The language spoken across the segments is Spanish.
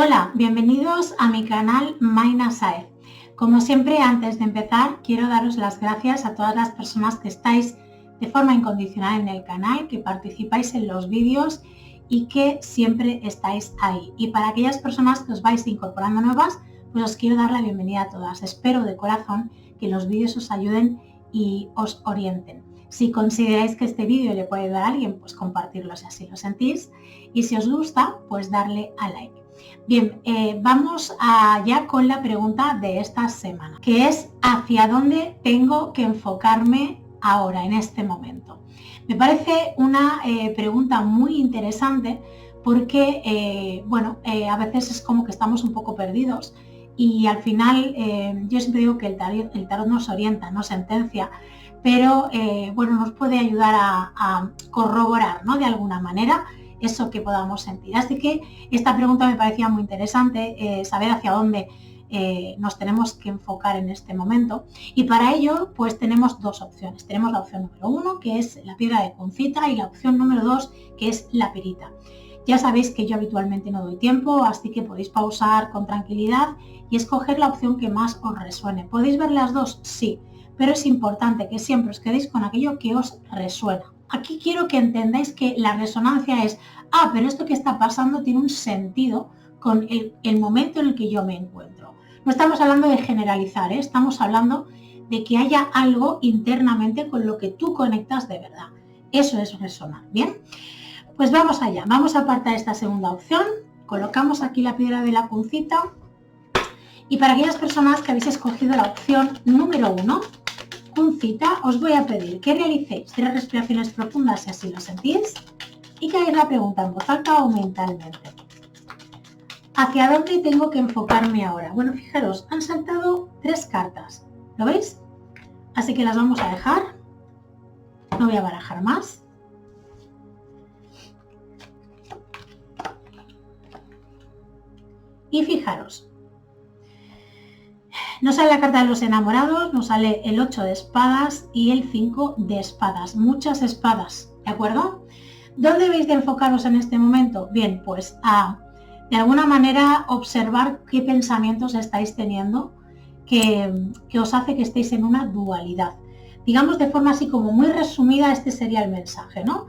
Hola, bienvenidos a mi canal Maina Saez. Como siempre, antes de empezar, quiero daros las gracias a todas las personas que estáis de forma incondicional en el canal, que participáis en los vídeos y que siempre estáis ahí. Y para aquellas personas que os vais incorporando nuevas, pues os quiero dar la bienvenida a todas. Espero de corazón que los vídeos os ayuden y os orienten. Si consideráis que este vídeo le puede ayudar a alguien, pues compartirlo si así lo sentís. Y si os gusta, pues darle a like. Bien, vamos ya con la pregunta de esta semana, que es ¿hacia dónde tengo que enfocarme ahora, en este momento? Me parece una pregunta muy interesante porque, a veces es como que estamos un poco perdidos y al final yo siempre digo que el tarot nos orienta, nos sentencia, pero nos puede ayudar a corroborar, ¿no?, de alguna manera eso que podamos sentir. Así que esta pregunta me parecía muy interesante, saber hacia dónde nos tenemos que enfocar en este momento, y para ello pues tenemos dos opciones. Tenemos la opción número 1, que es la piedra de Concita, y la opción número 2, que es la perita. Ya sabéis que yo habitualmente no doy tiempo, así que podéis pausar con tranquilidad y escoger la opción que más os resuene. ¿Podéis ver las dos? Sí, pero es importante que siempre os quedéis con aquello que os resuena. Aquí quiero que entendáis que la resonancia es, pero esto que está pasando tiene un sentido con el momento en el que yo me encuentro. No estamos hablando de generalizar, estamos hablando de que haya algo internamente con lo que tú conectas de verdad. Eso es resonar, ¿bien? Pues vamos allá, vamos a apartar esta segunda opción, colocamos aquí la piedra de la Concita, y para aquellas personas que habéis escogido la opción número 1, Concita, os voy a pedir que realicéis 3 respiraciones profundas si así lo sentís y que hagáis la pregunta en voz alta o mentalmente. ¿Hacia dónde tengo que enfocarme ahora? Bueno, fijaros, han saltado 3 cartas, ¿lo veis? Así que las vamos a dejar, no voy a barajar más. Y fijaros, nos sale la carta de los enamorados, nos sale el 8 de espadas y el 5 de espadas. Muchas espadas, ¿de acuerdo? ¿Dónde debéis de enfocaros en este momento? Bien, pues de alguna manera observar qué pensamientos estáis teniendo que os hace que estéis en una dualidad. Digamos de forma así como muy resumida, este sería el mensaje, ¿no?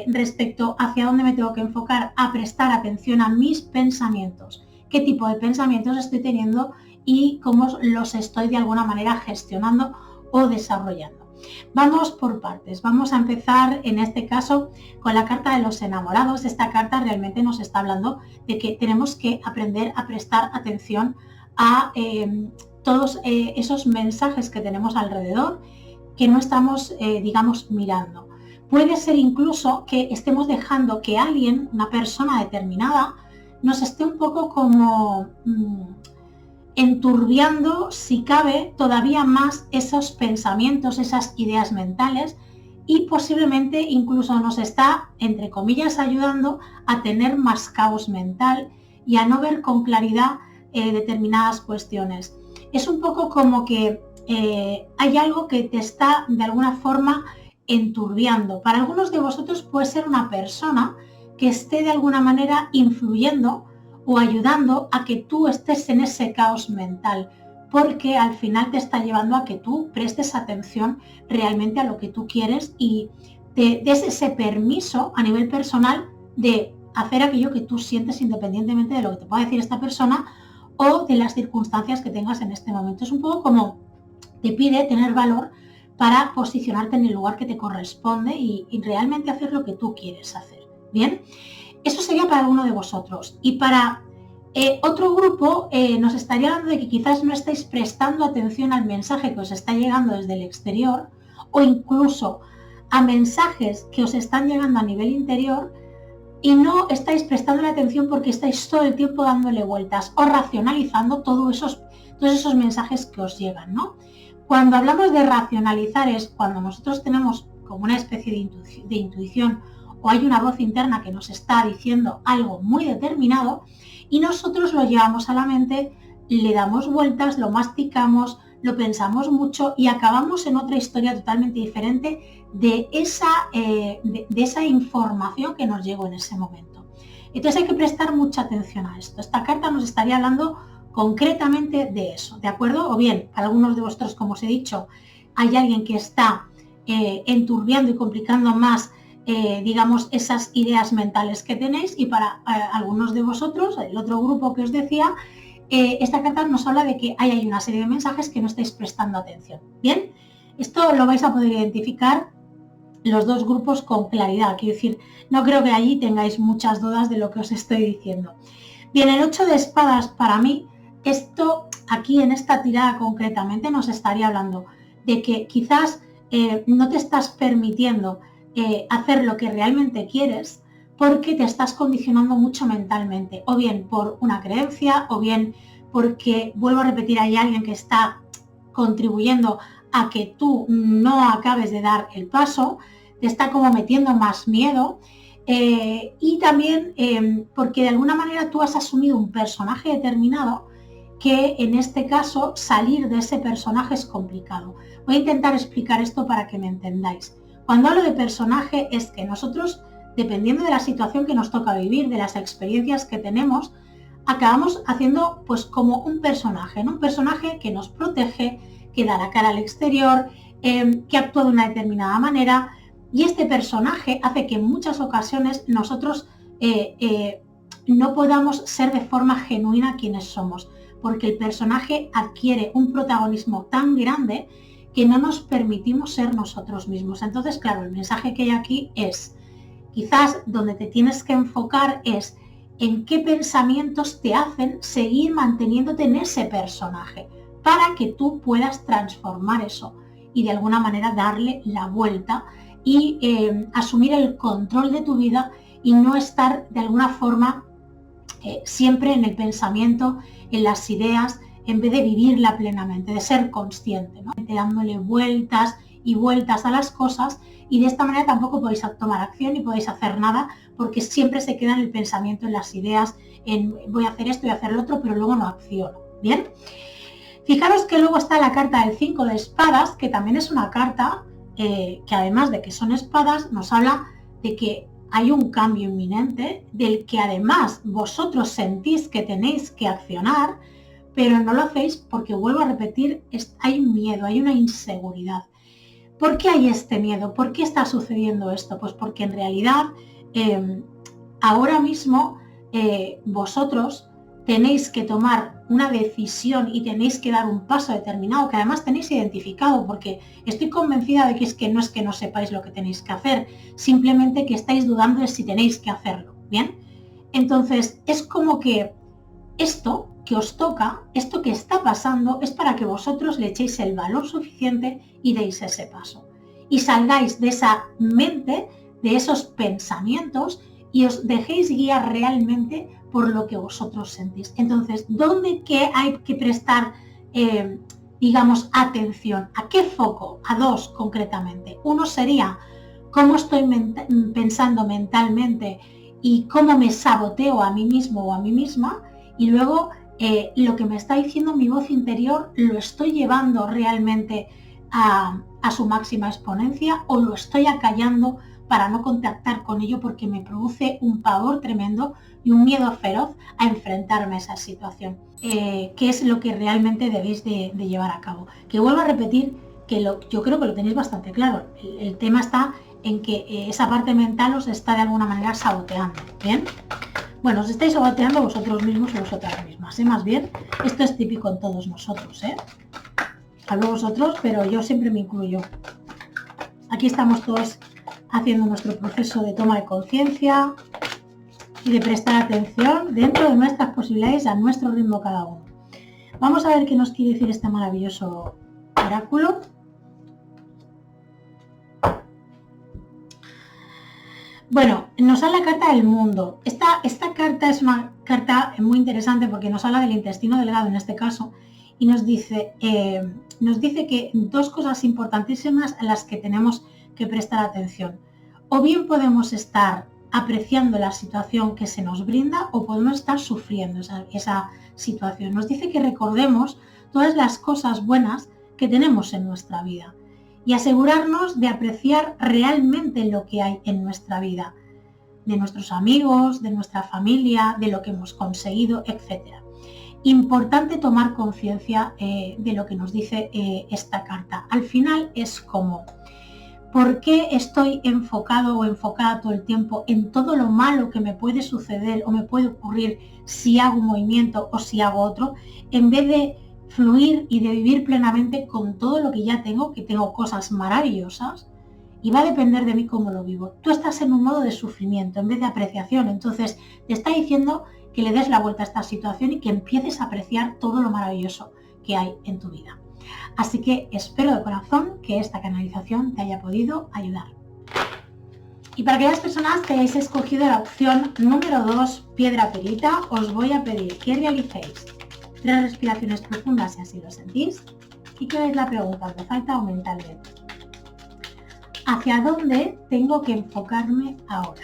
Respecto hacia dónde me tengo que enfocar, a prestar atención a mis pensamientos. ¿Qué tipo de pensamientos estoy teniendo y cómo los estoy de alguna manera gestionando o desarrollando? Vamos por partes. Vamos a empezar en este caso con la carta de los enamorados. Esta carta realmente nos está hablando de que tenemos que aprender a prestar atención a todos esos mensajes que tenemos alrededor que no estamos, digamos, mirando. Puede ser incluso que estemos dejando que alguien, una persona determinada, nos esté un poco como enturbiando, si cabe, todavía más esos pensamientos, esas ideas mentales, y posiblemente incluso nos está, entre comillas, ayudando a tener más caos mental y a no ver con claridad determinadas cuestiones. Es un poco como que hay algo que te está de alguna forma enturbiando. Para algunos de vosotros puede ser una persona que esté de alguna manera influyendo o ayudando a que tú estés en ese caos mental, porque al final te está llevando a que tú prestes atención realmente a lo que tú quieres y te des ese permiso a nivel personal de hacer aquello que tú sientes independientemente de lo que te pueda decir esta persona o de las circunstancias que tengas en este momento. Es un poco como te pide tener valor para posicionarte en el lugar que te corresponde y realmente hacer lo que tú quieres hacer. Bien, eso sería para uno de vosotros. Y para otro grupo nos estaría hablando de que quizás no estáis prestando atención al mensaje que os está llegando desde el exterior, o incluso a mensajes que os están llegando a nivel interior, y no estáis prestando la atención porque estáis todo el tiempo dándole vueltas o racionalizando todos esos mensajes que os llegan, ¿no? Cuando hablamos de racionalizar es cuando nosotros tenemos como una especie de intuición o hay una voz interna que nos está diciendo algo muy determinado y nosotros lo llevamos a la mente, le damos vueltas, lo masticamos, lo pensamos mucho y acabamos en otra historia totalmente diferente de esa información que nos llegó en ese momento. Entonces hay que prestar mucha atención a esto. Esta carta nos estaría hablando concretamente de eso, ¿de acuerdo? O bien, para algunos de vosotros, como os he dicho, hay alguien que está enturbiando y complicando más, digamos, esas ideas mentales que tenéis, y para algunos de vosotros, el otro grupo que os decía, esta carta nos habla de que hay una serie de mensajes que no estáis prestando atención. Bien, esto lo vais a poder identificar los dos grupos con claridad. Quiero decir, no creo que allí tengáis muchas dudas de lo que os estoy diciendo. Bien, el 8 de espadas, para mí, esto aquí en esta tirada concretamente nos estaría hablando de que quizás no te estás permitiendo hacer lo que realmente quieres porque te estás condicionando mucho mentalmente, o bien por una creencia, o bien porque, vuelvo a repetir, hay alguien que está contribuyendo a que tú no acabes de dar el paso, te está como metiendo más miedo, y también porque de alguna manera tú has asumido un personaje determinado que en este caso salir de ese personaje es complicado. Voy a intentar explicar esto para que me entendáis. Cuando hablo de personaje es que nosotros, dependiendo de la situación que nos toca vivir, de las experiencias que tenemos, acabamos haciendo pues como un personaje, ¿no? Un personaje que nos protege, que da la cara al exterior, que actúa de una determinada manera, y este personaje hace que en muchas ocasiones nosotros no podamos ser de forma genuina quienes somos, porque el personaje adquiere un protagonismo tan grande que no nos permitimos ser nosotros mismos. Entonces, claro, el mensaje que hay aquí es, quizás donde te tienes que enfocar es en qué pensamientos te hacen seguir manteniéndote en ese personaje, para que tú puedas transformar eso y de alguna manera darle la vuelta y asumir el control de tu vida y no estar de alguna forma siempre en el pensamiento, en las ideas, en vez de vivirla plenamente, de ser consciente, ¿no? Dándole vueltas y vueltas a las cosas, y de esta manera tampoco podéis tomar acción ni podéis hacer nada, porque siempre se queda en el pensamiento, en las ideas, en voy a hacer esto y hacer lo otro, pero luego no acciono. Bien, fijaros que luego está la carta del 5 de espadas, que también es una carta que además de que son espadas, nos habla de que hay un cambio inminente, del que además vosotros sentís que tenéis que accionar, pero no lo hacéis porque, vuelvo a repetir, hay un miedo, hay una inseguridad. ¿Por qué hay este miedo? ¿Por qué está sucediendo esto? Pues porque en realidad ahora mismo vosotros tenéis que tomar una decisión y tenéis que dar un paso determinado, que además tenéis identificado, porque estoy convencida de que no es que no sepáis lo que tenéis que hacer, simplemente que estáis dudando de si tenéis que hacerlo, ¿bien? Entonces, es como que esto que os toca, esto que está pasando, es para que vosotros le echéis el valor suficiente y deis ese paso. Y salgáis de esa mente, de esos pensamientos, y os dejéis guiar realmente por lo que vosotros sentís. Entonces, ¿dónde hay que prestar, digamos, atención? ¿A qué foco? A dos concretamente. Uno sería cómo estoy pensando mentalmente y cómo me saboteo a mí mismo o a mí misma, y luego lo que me está diciendo mi voz interior, ¿lo estoy llevando realmente a su máxima exponencia o lo estoy acallando para no contactar con ello porque me produce un pavor tremendo y un miedo feroz a enfrentarme a esa situación? ¿Qué es lo que realmente debéis de llevar a cabo? Que vuelvo a repetir que yo creo que lo tenéis bastante claro. El tema está en que esa parte mental os está de alguna manera saboteando, ¿bien? Bueno, os estáis saboteando vosotros mismos o vosotras mismas, ¿eh? Más bien, esto es típico en todos nosotros, ¿eh? Hablo vosotros, pero yo siempre me incluyo. Aquí estamos todos haciendo nuestro proceso de toma de conciencia y de prestar atención dentro de nuestras posibilidades, a nuestro ritmo cada uno. Vamos a ver qué nos quiere decir este maravilloso oráculo. Bueno, nos habla la carta del mundo. Esta carta es una carta muy interesante porque nos habla del intestino delgado en este caso, y nos dice que dos cosas importantísimas a las que tenemos que prestar atención. O bien podemos estar apreciando la situación que se nos brinda o podemos estar sufriendo esa situación. Nos dice que recordemos todas las cosas buenas que tenemos en nuestra vida y asegurarnos de apreciar realmente lo que hay en nuestra vida. de nuestros amigos, de nuestra familia, de lo que hemos conseguido, etc. Importante tomar conciencia de lo que nos dice esta carta. Al final es como, ¿por qué estoy enfocado o enfocada todo el tiempo en todo lo malo que me puede suceder o me puede ocurrir si hago un movimiento o si hago otro, en vez de fluir y de vivir plenamente con todo lo que ya tengo, que tengo cosas maravillosas y va a depender de mí cómo lo vivo? Tú estás en un modo de sufrimiento en vez de apreciación, entonces te está diciendo que le des la vuelta a esta situación y que empieces a apreciar todo lo maravilloso que hay en tu vida. Así que espero de corazón que esta canalización te haya podido ayudar. Y para aquellas personas que hayáis escogido la opción número 2, piedra perita, os voy a pedir que realicéis 3 respiraciones profundas si así lo sentís y que veáis la pregunta en voz alta o mentalmente. ¿Hacia dónde tengo que enfocarme ahora?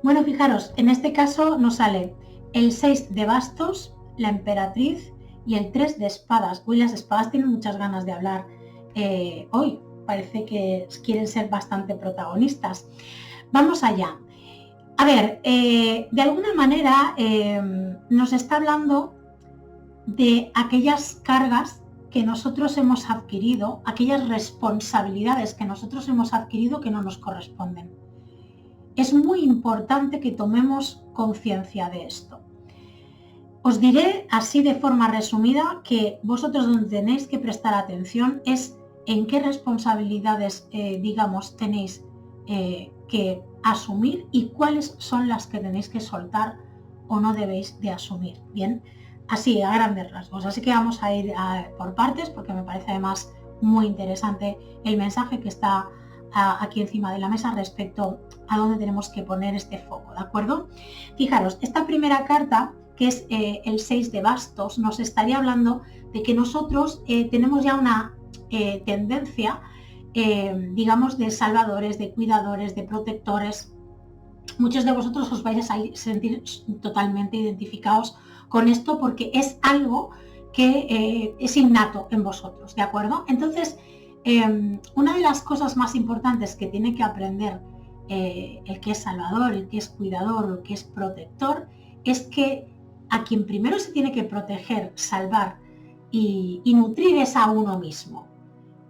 Bueno, fijaros, en este caso nos sale el 6 de bastos, la emperatriz y el 3 de espadas. Uy, las espadas tienen muchas ganas de hablar hoy. Parece que quieren ser bastante protagonistas. Vamos allá. A ver, de alguna manera nos está hablando de aquellas cargas que nosotros hemos adquirido, aquellas responsabilidades que nosotros hemos adquirido que no nos corresponden. Es muy importante que tomemos conciencia de esto. Os diré así de forma resumida que vosotros donde tenéis que prestar atención es en qué responsabilidades, digamos, tenéis que asumir y cuáles son las que tenéis que soltar o no debéis de asumir. Bien, así a grandes rasgos. Así que vamos a ir por partes porque me parece además muy interesante el mensaje que está aquí encima de la mesa respecto a dónde tenemos que poner este foco, ¿de acuerdo? Fijaros, esta primera carta, que es el 6 de bastos, nos estaría hablando de que nosotros tenemos ya una tendencia, digamos, de salvadores, de cuidadores, de protectores. Muchos de vosotros os vais a sentir totalmente identificados con esto porque es algo que es innato en vosotros, ¿de acuerdo? Entonces, una de las cosas más importantes que tiene que aprender el que es salvador, el que es cuidador, el que es protector, es que a quien primero se tiene que proteger, salvar y nutrir es a uno mismo.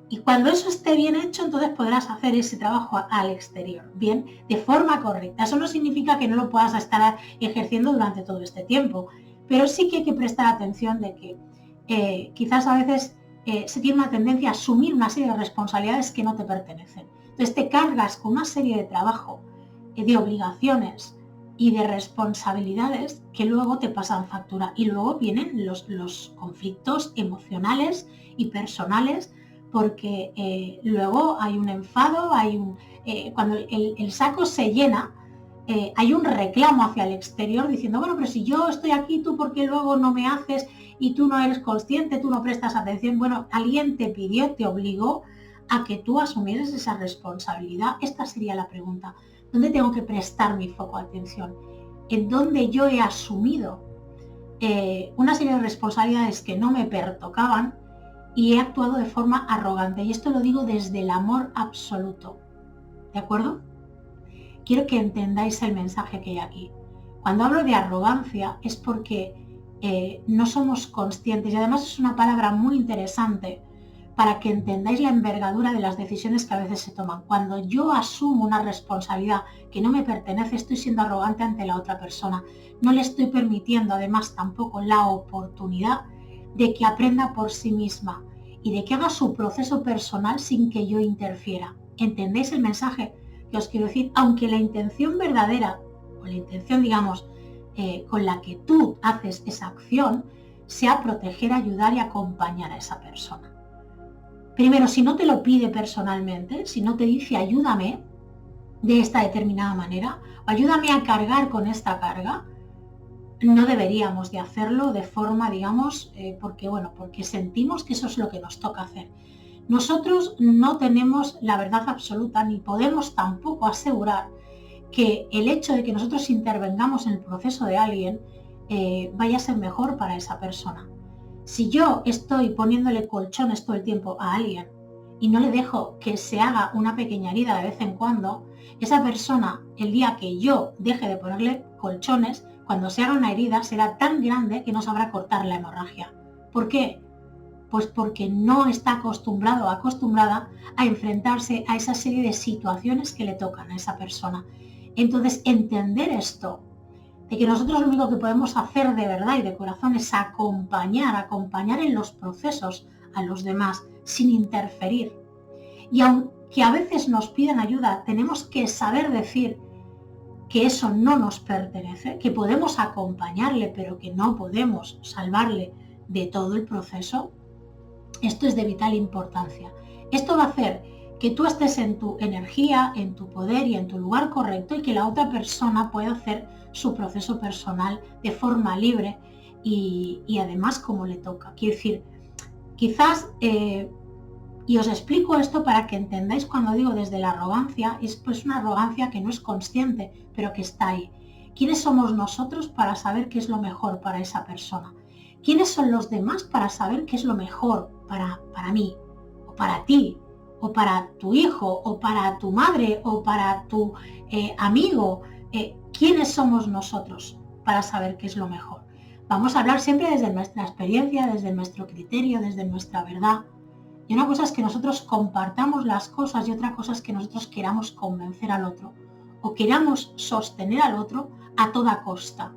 Y cuando eso esté bien hecho, entonces podrás hacer ese trabajo al exterior, bien, de forma correcta. Eso no significa que no lo puedas estar ejerciendo durante todo este tiempo, pero sí que hay que prestar atención de que quizás a veces se tiene una tendencia a asumir una serie de responsabilidades que no te pertenecen. Entonces te cargas con una serie de trabajo, de obligaciones y de responsabilidades que luego te pasan factura. Y luego vienen los conflictos emocionales y personales porque luego hay un enfado, cuando el saco se llena, hay un reclamo hacia el exterior diciendo, bueno, pero si yo estoy aquí, ¿tú por qué luego no me haces? Y tú no eres consciente, tú no prestas atención. Bueno, alguien te pidió, te obligó a que tú asumieras esa responsabilidad. Esta sería la pregunta. ¿Dónde tengo que prestar mi foco de atención? ¿En dónde yo he asumido una serie de responsabilidades que no me pertocaban y he actuado de forma arrogante? Y esto lo digo desde el amor absoluto. ¿De acuerdo? Quiero que entendáis el mensaje que hay aquí. Cuando hablo de arrogancia es porque no somos conscientes, y además es una palabra muy interesante para que entendáis la envergadura de las decisiones que a veces se toman. Cuando yo asumo una responsabilidad que no me pertenece, estoy siendo arrogante ante la otra persona. No le estoy permitiendo además tampoco la oportunidad de que aprenda por sí misma y de que haga su proceso personal sin que yo interfiera. ¿Entendéis el mensaje que os quiero decir? Aunque la intención verdadera, o la intención, digamos, con la que tú haces esa acción, sea proteger, ayudar y acompañar a esa persona. Primero, si no te lo pide personalmente, si no te dice ayúdame de esta determinada manera, o ayúdame a cargar con esta carga, no deberíamos de hacerlo de forma, digamos, porque sentimos que eso es lo que nos toca hacer. Nosotros no tenemos la verdad absoluta ni podemos tampoco asegurar que el hecho de que nosotros intervengamos en el proceso de alguien vaya a ser mejor para esa persona. Si yo estoy poniéndole colchones todo el tiempo a alguien y no le dejo que se haga una pequeña herida de vez en cuando, esa persona, el día que yo deje de ponerle colchones, cuando se haga una herida será tan grande que no sabrá cortar la hemorragia. ¿Por qué? Pues porque no está acostumbrado o acostumbrada a enfrentarse a esa serie de situaciones que le tocan a esa persona. Entonces, entender esto, de que nosotros lo único que podemos hacer de verdad y de corazón es acompañar en los procesos a los demás sin interferir. Y aunque a veces nos piden ayuda, tenemos que saber decir que eso no nos pertenece, que podemos acompañarle, pero que no podemos salvarle de todo el proceso. Esto es de vital importancia. Esto va a hacer que tú estés en tu energía, en tu poder y en tu lugar correcto, y que la otra persona pueda hacer su proceso personal de forma libre y además como le toca. Quiero decir, quizás, y os explico esto para que entendáis cuando digo desde la arrogancia, es pues una arrogancia que no es consciente, pero que está ahí. ¿Quiénes somos nosotros para saber qué es lo mejor para esa persona? ¿Quiénes son los demás para saber qué es lo mejor para mí, o para ti, o para tu hijo, o para tu madre, o para tu amigo? ¿Quiénes somos nosotros para saber qué es lo mejor? Vamos a hablar siempre desde nuestra experiencia, desde nuestro criterio, desde nuestra verdad. Y una cosa es que nosotros compartamos las cosas y otra cosa es que nosotros queramos convencer al otro o queramos sostener al otro a toda costa.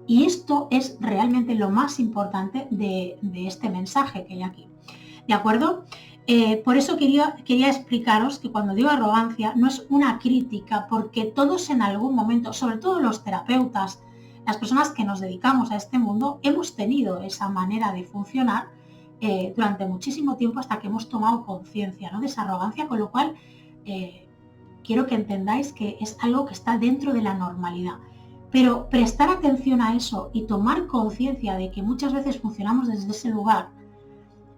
Y esto es realmente lo más importante de este mensaje que hay aquí. ¿De acuerdo? Por eso quería explicaros que cuando digo arrogancia no es una crítica, porque todos en algún momento, sobre todo los terapeutas, las personas que nos dedicamos a este mundo, hemos tenido esa manera de funcionar durante muchísimo tiempo hasta que hemos tomado conciencia, ¿no?, de esa arrogancia, con lo cual quiero que entendáis que es algo que está dentro de la normalidad. Pero prestar atención a eso y tomar conciencia de que muchas veces funcionamos desde ese lugar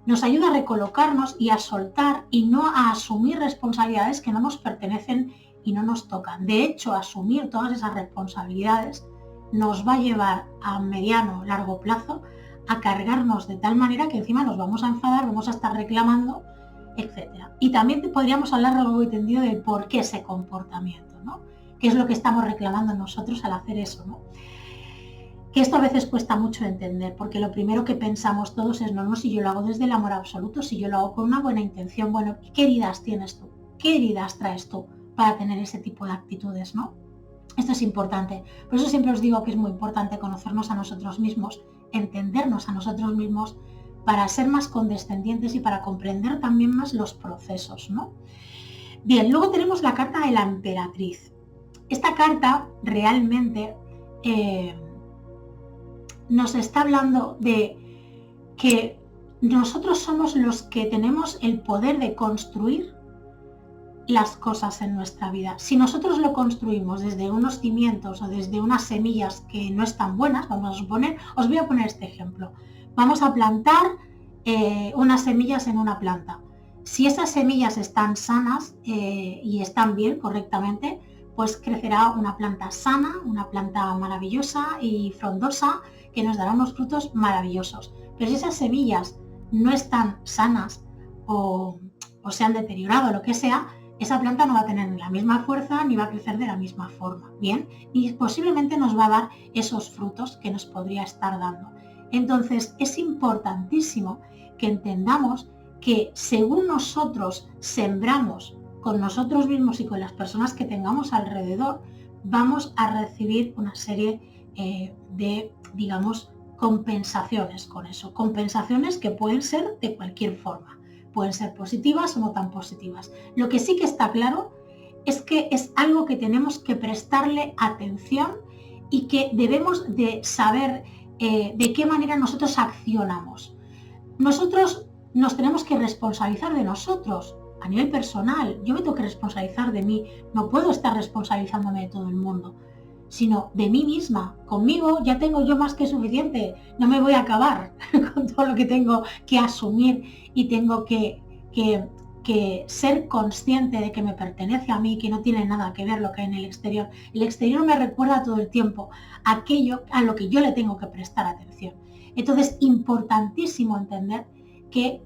nos ayuda a recolocarnos y a soltar y no a asumir responsabilidades que no nos pertenecen y no nos tocan. De hecho, asumir todas esas responsabilidades nos va a llevar a mediano, largo plazo a cargarnos de tal manera que encima nos vamos a enfadar, vamos a estar reclamando, etc. Y también podríamos hablar largo y tendido de por qué ese comportamiento, ¿no? ¿Qué es lo que estamos reclamando nosotros al hacer eso, ¿no? Que esto a veces cuesta mucho entender, porque lo primero que pensamos todos es, no, si yo lo hago desde el amor absoluto, si yo lo hago con una buena intención, bueno, ¿qué heridas tienes tú? ¿Qué heridas traes tú para tener ese tipo de actitudes, ¿no? Esto es importante. Por eso siempre os digo que es muy importante conocernos a nosotros mismos, entendernos a nosotros mismos, para ser más condescendientes y para comprender también más los procesos, ¿no? Bien, luego tenemos la carta de la emperatriz. Esta carta realmente nos está hablando de que nosotros somos los que tenemos el poder de construir las cosas en nuestra vida. Si nosotros lo construimos desde unos cimientos o desde unas semillas que no están buenas, vamos a suponer, os voy a poner este ejemplo. Vamos a plantar unas semillas en una planta. Si esas semillas están sanas y están bien, correctamente, pues crecerá una planta sana, una planta maravillosa y frondosa que nos dará unos frutos maravillosos. Pero si esas semillas no están sanas o se han deteriorado, lo que sea, esa planta no va a tener ni la misma fuerza ni va a crecer de la misma forma, ¿bien? Y posiblemente nos va a dar esos frutos que nos podría estar dando. Entonces es importantísimo que entendamos que según nosotros sembramos con nosotros mismos y con las personas que tengamos alrededor, vamos a recibir una serie de, digamos, compensaciones con eso. Compensaciones que pueden ser de cualquier forma. Pueden ser positivas o no tan positivas. Lo que sí que está claro es que es algo que tenemos que prestarle atención y que debemos de saber de qué manera nosotros accionamos. Nosotros nos tenemos que responsabilizar de nosotros a nivel personal. Yo me tengo que responsabilizar de mí. No puedo estar responsabilizándome de todo el mundo, sino de mí misma. Conmigo ya tengo yo más que suficiente. No me voy a acabar con todo lo que tengo que asumir y tengo que que ser consciente de que me pertenece a mí, que no tiene nada que ver lo que hay en el exterior. El exterior me recuerda todo el tiempo aquello a lo que yo le tengo que prestar atención. Entonces, importantísimo entender que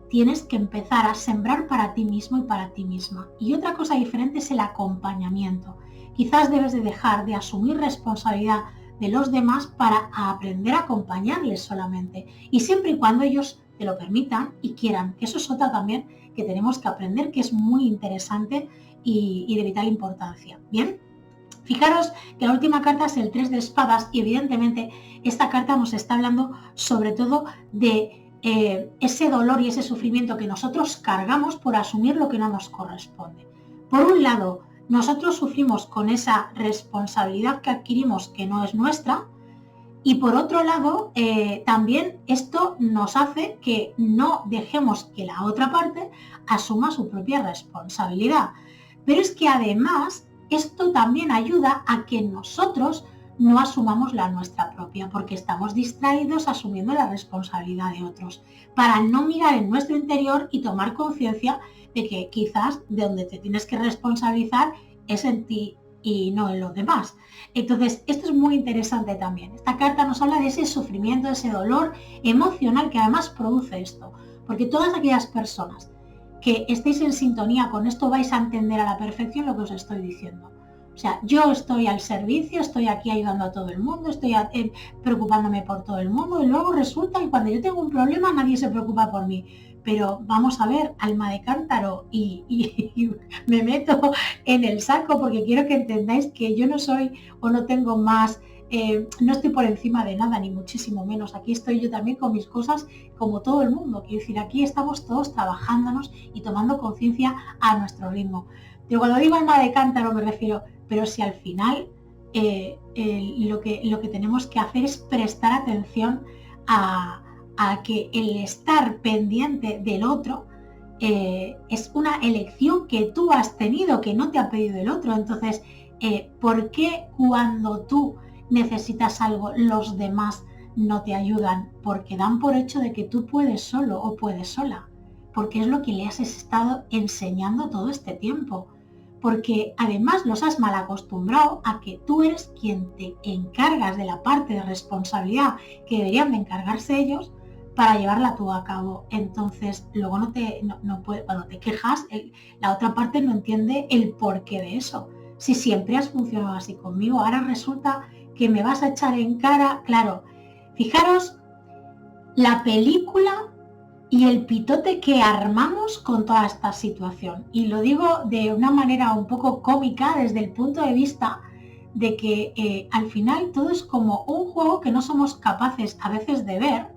tienes que empezar a sembrar para ti mismo y para ti misma. Y otra cosa diferente es el acompañamiento. Quizás debes de dejar de asumir responsabilidad de los demás para aprender a acompañarles solamente. Y siempre y cuando ellos te lo permitan y quieran, que eso es otra también que tenemos que aprender, que es muy interesante y de vital importancia. Bien, fijaros que la última carta es el 3 de espadas y evidentemente esta carta nos está hablando sobre todo de ese dolor y ese sufrimiento que nosotros cargamos por asumir lo que no nos corresponde. Por un lado, nosotros sufrimos con esa responsabilidad que adquirimos que no es nuestra, y por otro lado, también esto nos hace que no dejemos que la otra parte asuma su propia responsabilidad. Pero es que además esto también ayuda a que nosotros no asumamos la nuestra propia, porque estamos distraídos asumiendo la responsabilidad de otros, para no mirar en nuestro interior y tomar conciencia de que quizás de donde te tienes que responsabilizar es en ti y no en los demás. Entonces, esto es muy interesante también. Esta carta nos habla de ese sufrimiento, de ese dolor emocional que además produce esto, porque todas aquellas personas que estéis en sintonía con esto vais a entender a la perfección lo que os estoy diciendo. O sea, yo estoy al servicio, estoy aquí ayudando a todo el mundo, estoy preocupándome por todo el mundo y luego resulta que cuando yo tengo un problema nadie se preocupa por mí. Pero vamos a ver, alma de cántaro, y me meto en el saco porque quiero que entendáis que yo no soy o no tengo más, no estoy por encima de nada, ni muchísimo menos. Aquí estoy yo también con mis cosas como todo el mundo. Quiero decir, aquí estamos todos trabajándonos y tomando conciencia a nuestro ritmo. Pero cuando digo alma de cántaro me refiero, pero si al final lo que tenemos que hacer es prestar atención a que el estar pendiente del otro es una elección que tú has tenido, que no te ha pedido el otro. Entonces, ¿por qué cuando tú necesitas algo los demás no te ayudan? Porque dan por hecho de que tú puedes solo o puedes sola, porque es lo que le has estado enseñando todo este tiempo. Porque además los has mal acostumbrado a que tú eres quien te encargas de la parte de responsabilidad que deberían de encargarse ellos para llevarla tú a cabo. Entonces luego no puede, cuando te quejas, la otra parte no entiende el porqué de eso. Si siempre has funcionado así conmigo, ahora resulta que me vas a echar en cara. Claro, fijaros la película y el pitote que armamos con toda esta situación. Y lo digo de una manera un poco cómica desde el punto de vista de que al final todo es como un juego que no somos capaces a veces de ver,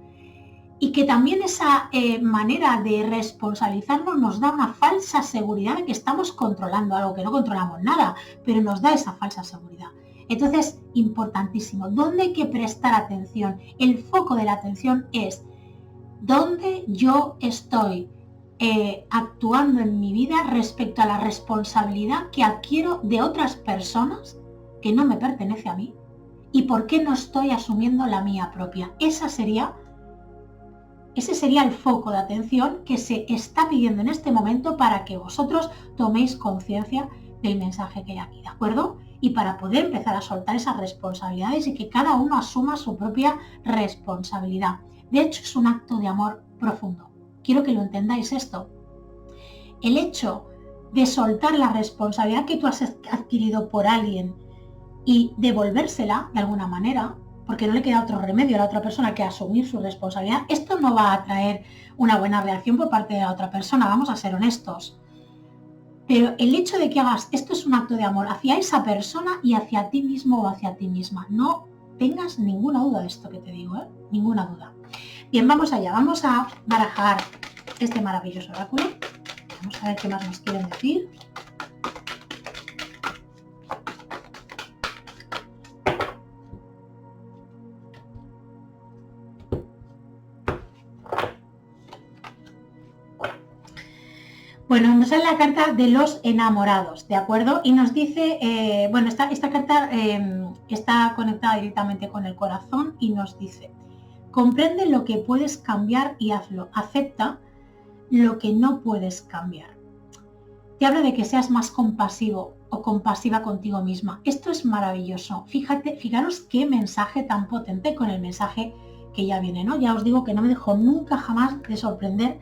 y que también esa manera de responsabilizarnos nos da una falsa seguridad de que estamos controlando algo, que no controlamos nada, pero nos da esa falsa seguridad. Entonces, importantísimo, ¿dónde hay que prestar atención? El foco de la atención es dónde yo estoy actuando en mi vida respecto a la responsabilidad que adquiero de otras personas que no me pertenece a mí, y por qué no estoy asumiendo la mía propia. Ese sería el foco de atención que se está pidiendo en este momento para que vosotros toméis conciencia del mensaje que hay aquí, ¿de acuerdo? Y para poder empezar a soltar esas responsabilidades y que cada uno asuma su propia responsabilidad. De hecho, es un acto de amor profundo. Quiero que lo entendáis esto. El hecho de soltar la responsabilidad que tú has adquirido por alguien y devolvérsela de alguna manera, porque no le queda otro remedio a la otra persona que asumir su responsabilidad, esto no va a traer una buena reacción por parte de la otra persona, vamos a ser honestos. Pero el hecho de que hagas esto es un acto de amor hacia esa persona y hacia ti mismo o hacia ti misma. No tengas ninguna duda de esto que te digo, ¿eh? Ninguna duda. Bien, vamos allá, vamos a barajar este maravilloso oráculo. Vamos a ver qué más nos quieren decir. Bueno, nos sale la carta de los enamorados, ¿de acuerdo? Y nos dice, bueno, esta carta está conectada directamente con el corazón y nos dice: comprende lo que puedes cambiar y hazlo. Acepta lo que no puedes cambiar. Te hablo de que seas más compasivo o compasiva contigo misma. Esto es maravilloso. Fijaros qué mensaje tan potente con el mensaje que ya viene, ¿no? Ya os digo que no me dejo nunca jamás de sorprender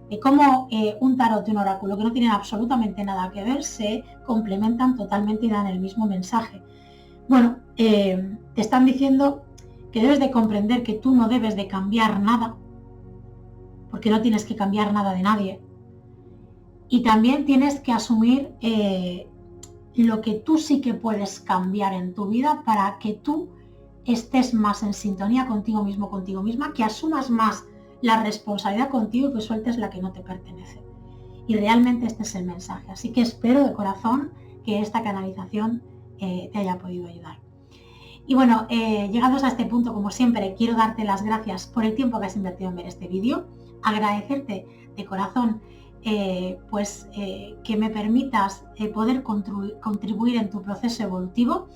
de cómo un tarot y un oráculo que no tienen absolutamente nada que ver se complementan totalmente y dan el mismo mensaje. Bueno, te están diciendo que debes de comprender que tú no debes de cambiar nada, porque no tienes que cambiar nada de nadie. Y también tienes que asumir lo que tú sí que puedes cambiar en tu vida para que tú estés más en sintonía contigo mismo, contigo misma, que asumas más la responsabilidad contigo y que sueltes la que no te pertenece. Y realmente este es el mensaje. Así que espero de corazón que esta canalización te haya podido ayudar. Y bueno, llegados a este punto, como siempre, quiero darte las gracias por el tiempo que has invertido en ver este vídeo, agradecerte de corazón que me permitas poder contribuir en tu proceso evolutivo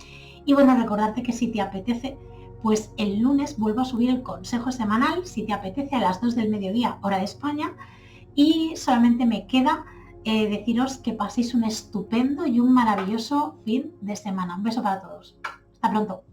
y bueno, recordarte que si te apetece, pues el lunes vuelvo a subir el consejo semanal, si te apetece, a las 2 del mediodía, hora de España, y solamente me queda deciros que paséis un estupendo y un maravilloso fin de semana. Un beso para todos. Hasta pronto.